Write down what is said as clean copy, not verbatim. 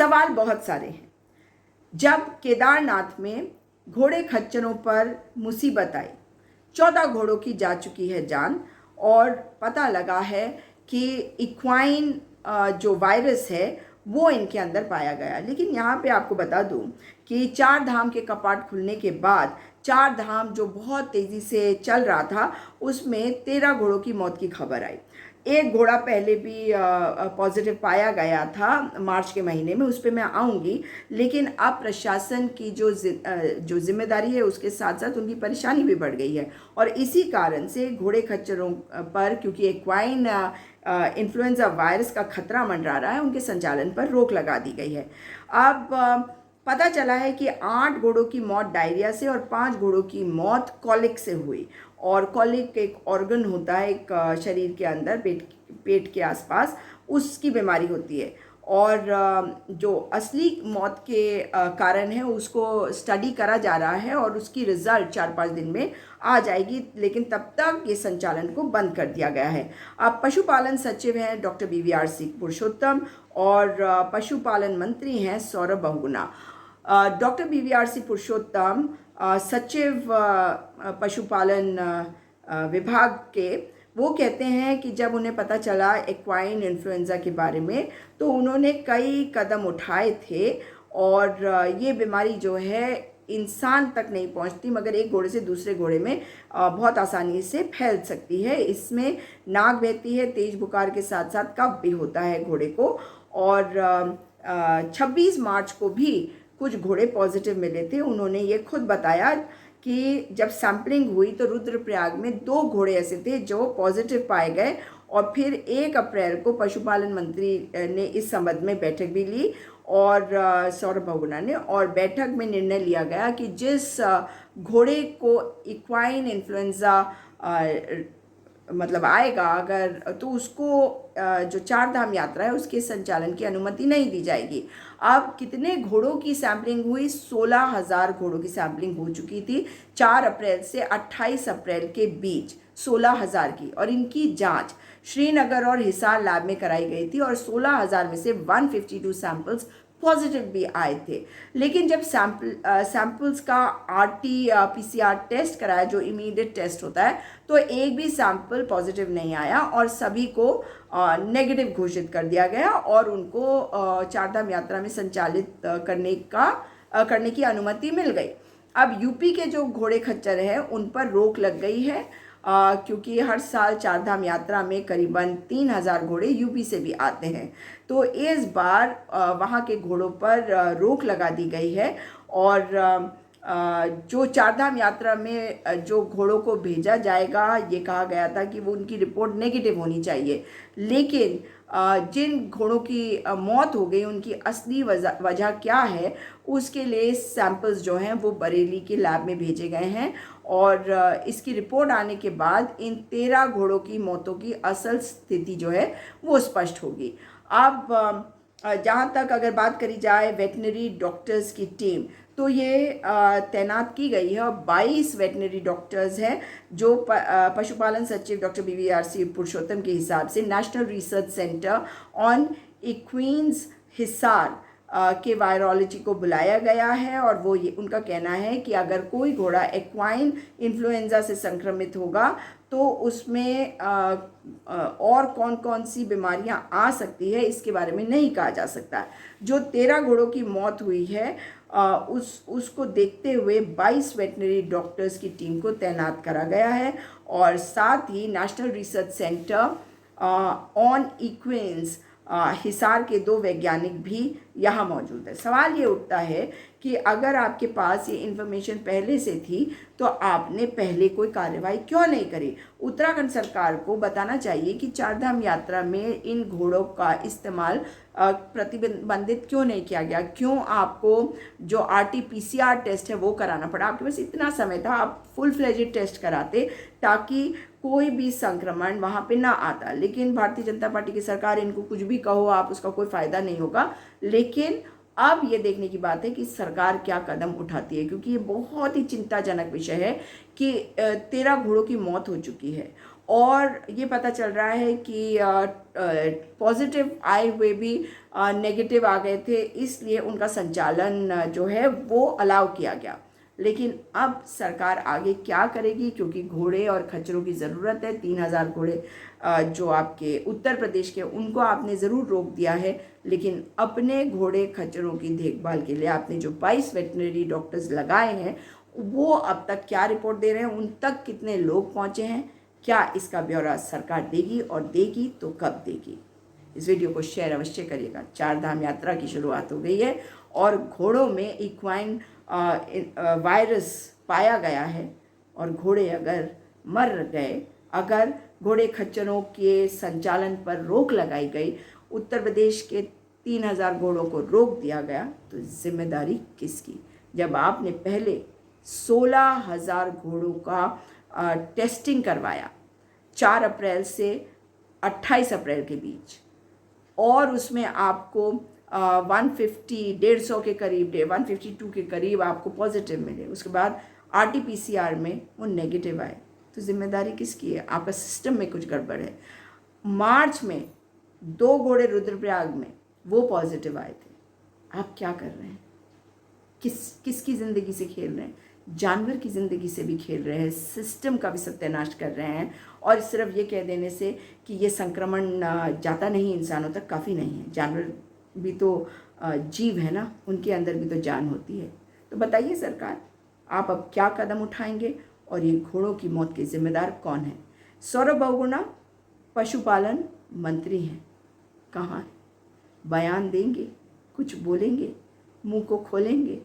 सवाल बहुत सारे हैं। जब केदारनाथ में घोड़े खच्चरों पर मुसीबत आई, 14 घोड़ों की जा चुकी है जान, और पता लगा है कि इक्वाइन जो वायरस है वो इनके अंदर पाया गया। लेकिन यहाँ पे आपको बता दूँ कि 4 धाम के कपाट खुलने के बाद 4 धाम जो बहुत तेज़ी से चल रहा था उसमें 13 घोड़ों की मौत की खबर आई। एक घोड़ा पहले भी पॉजिटिव पाया गया था मार्च के महीने में, उस पर मैं आऊँगी। लेकिन अब प्रशासन की जो जिम्मेदारी है उसके साथ साथ उनकी परेशानी भी बढ़ गई है, और इसी कारण से घोड़े खच्चरों पर, क्योंकि एक्वाइन इन्फ्लुएंजा वायरस का खतरा मंडरा रहा है, उनके संचालन पर रोक लगा दी गई है। अब पता चला है कि 8 घोड़ों की मौत डायरिया से और 5 घोड़ों की मौत कॉलिक से हुई। और कॉलिक एक ऑर्गन होता है एक शरीर के अंदर, पेट के आसपास, उसकी बीमारी होती है। और जो असली मौत के कारण है उसको स्टडी करा जा रहा है और उसकी रिजल्ट 4-5 दिन में आ जाएगी, लेकिन तब तक ये संचालन को बंद कर दिया गया है। अब पशुपालन सचिव हैं डॉक्टर BVRC पुरुषोत्तम और पशुपालन मंत्री हैं सौरभ बहुगुणा। डॉक्टर BVRC पुरुषोत्तम सचिव पशुपालन विभाग के, वो कहते हैं कि जब उन्हें पता चला एक्वाइन इन्फ्लुएंजा के बारे में तो उन्होंने कई कदम उठाए थे, और ये बीमारी जो है इंसान तक नहीं पहुंचती मगर एक घोड़े से दूसरे घोड़े में बहुत आसानी से फैल सकती है। इसमें नाक बहती है, तेज बुखार के साथ साथ कफ भी होता है घोड़े को। और 26 मार्च को भी कुछ घोड़े पॉजिटिव मिले थे। उन्होंने ये खुद बताया कि जब सैम्पलिंग हुई तो रुद्रप्रयाग में 2 घोड़े ऐसे थे जो पॉजिटिव पाए गए, और फिर 1 अप्रैल को पशुपालन मंत्री ने इस संबंध में बैठक भी ली, और सौरभ बहुगुणा ने, और बैठक में निर्णय लिया गया कि जिस घोड़े को इक्वाइन इन्फ्लुएंजा मतलब आएगा अगर, तो उसको जो 4 धाम यात्रा है उसके संचालन की अनुमति नहीं दी जाएगी। अब कितने घोड़ों की सैम्पलिंग हुई? 16,000 घोड़ों की सैम्पलिंग हो चुकी थी 4 अप्रैल से 28 अप्रैल के बीच, 16,000 की, और इनकी जांच श्रीनगर और हिसार लैब में कराई गई थी, और 16,000 में से 152 सैंपल्स पॉजिटिव भी आए थे। लेकिन जब सैंपल्स का RT-PCR टेस्ट कराया, जो इमीडिएट टेस्ट होता है, तो एक भी सैंपल पॉजिटिव नहीं आया और सभी को नेगेटिव घोषित कर दिया गया, और उनको 4 धाम यात्रा में संचालित करने की अनुमति मिल गई। अब यूपी के जो घोड़े खच्चर हैं उन पर रोक लग गई है, क्योंकि हर साल 4 धाम यात्रा में करीबन 3,000 घोड़े यूपी से भी आते हैं। तो इस बार वहाँ के घोड़ों पर रोक लगा दी गई है, और जो 4 धाम यात्रा में जो घोड़ों को भेजा जाएगा, ये कहा गया था कि वो उनकी रिपोर्ट नेगेटिव होनी चाहिए। लेकिन जिन घोड़ों की मौत हो गई उनकी असली वजह क्या है, उसके लिए सैंपल्स जो हैं वो बरेली के लैब में भेजे गए हैं, और इसकी रिपोर्ट आने के बाद इन 13 घोड़ों की मौतों की असल स्थिति जो है वो स्पष्ट होगी। अब जहाँ तक अगर बात करी जाए वेटनरी डॉक्टर्स की टीम, तो ये तैनात की गई है, और 22 वेटनरी डॉक्टर्स हैं जो पशुपालन सचिव डॉक्टर BVRC पुरुषोत्तम के हिसाब से national research centre on equines Hisar के वायरोलॉजी को बुलाया गया है। और वो ये उनका कहना है कि अगर कोई घोड़ा एक्वाइन इन्फ्लुएंजा से संक्रमित होगा तो उसमें और कौन कौन सी बीमारियां आ सकती है इसके बारे में नहीं कहा जा सकता। जो 13 घोड़ों की मौत हुई है उसको देखते हुए 22 वेटनरी डॉक्टर्स की टीम को तैनात करा गया है, और साथ ही national research centre on equines Hisar के 2 वैज्ञानिक भी यहाँ मौजूद है। सवाल ये उठता है कि अगर आपके पास ये इन्फॉर्मेशन पहले से थी तो आपने पहले कोई कार्रवाई क्यों नहीं करी? उत्तराखंड सरकार को बताना चाहिए कि 4 धाम यात्रा में इन घोड़ों का इस्तेमाल प्रतिबंधित क्यों नहीं किया गया, क्यों आपको जो RT-PCR टेस्ट है वो कराना पड़ा? आपके पास इतना समय था, आप फुल फ्लेजेड टेस्ट कराते ताकि कोई भी संक्रमण वहाँ पे ना आता। लेकिन भारतीय जनता पार्टी की सरकार, इनको कुछ भी कहो आप, उसका कोई फ़ायदा नहीं होगा। लेकिन अब ये देखने की बात है कि सरकार क्या कदम उठाती है, क्योंकि ये बहुत ही चिंताजनक विषय है कि 13 घोड़ों की मौत हो चुकी है, और ये पता चल रहा है कि पॉजिटिव आए हुए भी नेगेटिव आ गए थे, इसलिए उनका संचालन जो है वो अलाउ किया गया। लेकिन अब सरकार आगे क्या करेगी, क्योंकि घोड़े और खच्चरों की ज़रूरत है। 3,000 घोड़े जो आपके उत्तर प्रदेश के, उनको आपने ज़रूर रोक दिया है, लेकिन अपने घोड़े खच्चरों की देखभाल के लिए आपने जो 22 वेटनरी डॉक्टर्स लगाए हैं, वो अब तक क्या रिपोर्ट दे रहे हैं, उन तक कितने लोग पहुँचे हैं, क्या इसका ब्यौरा सरकार देगी, और देगी तो कब देगी। इस वीडियो को शेयर अवश्य करिएगा। 4 धाम यात्रा की शुरुआत हो गई है और घोड़ों में इक्वाइन वायरस पाया गया है, और घोड़े अगर मर गए, अगर घोड़े खच्चरों के संचालन पर रोक लगाई गई, उत्तर प्रदेश के 3,000 घोड़ों को रोक दिया गया, तो जिम्मेदारी किसकी। जब आपने पहले 16,000 घोड़ों का टेस्टिंग करवाया 4 अप्रैल से 28 अप्रैल के बीच, और उसमें आपको 150 के करीब 152 के करीब आपको पॉजिटिव मिले, उसके बाद RT-PCR में वो नेगेटिव आए, तो जिम्मेदारी किसकी है। आपका सिस्टम में कुछ गड़बड़ है। मार्च में 2 घोड़े रुद्रप्रयाग में वो पॉजिटिव आए थे। आप क्या कर रहे हैं, किसकी ज़िंदगी से खेल रहे हैं, जानवर की ज़िंदगी से भी खेल रहे हैं, सिस्टम का भी सत्यानाश कर रहे हैं। और सिर्फ ये कह देने से कि ये संक्रमण जाता नहीं इंसानों तक काफ़ी नहीं है। जानवर भी तो जीव है ना, उनके अंदर भी तो जान होती है। तो बताइए सरकार, आप अब क्या कदम उठाएंगे, और ये घोड़ों की मौत के जिम्मेदार कौन है। सौरभ बहुगुणा पशुपालन मंत्री हैं, कहाँ है, बयान देंगे, कुछ बोलेंगे, मुंह को खोलेंगे।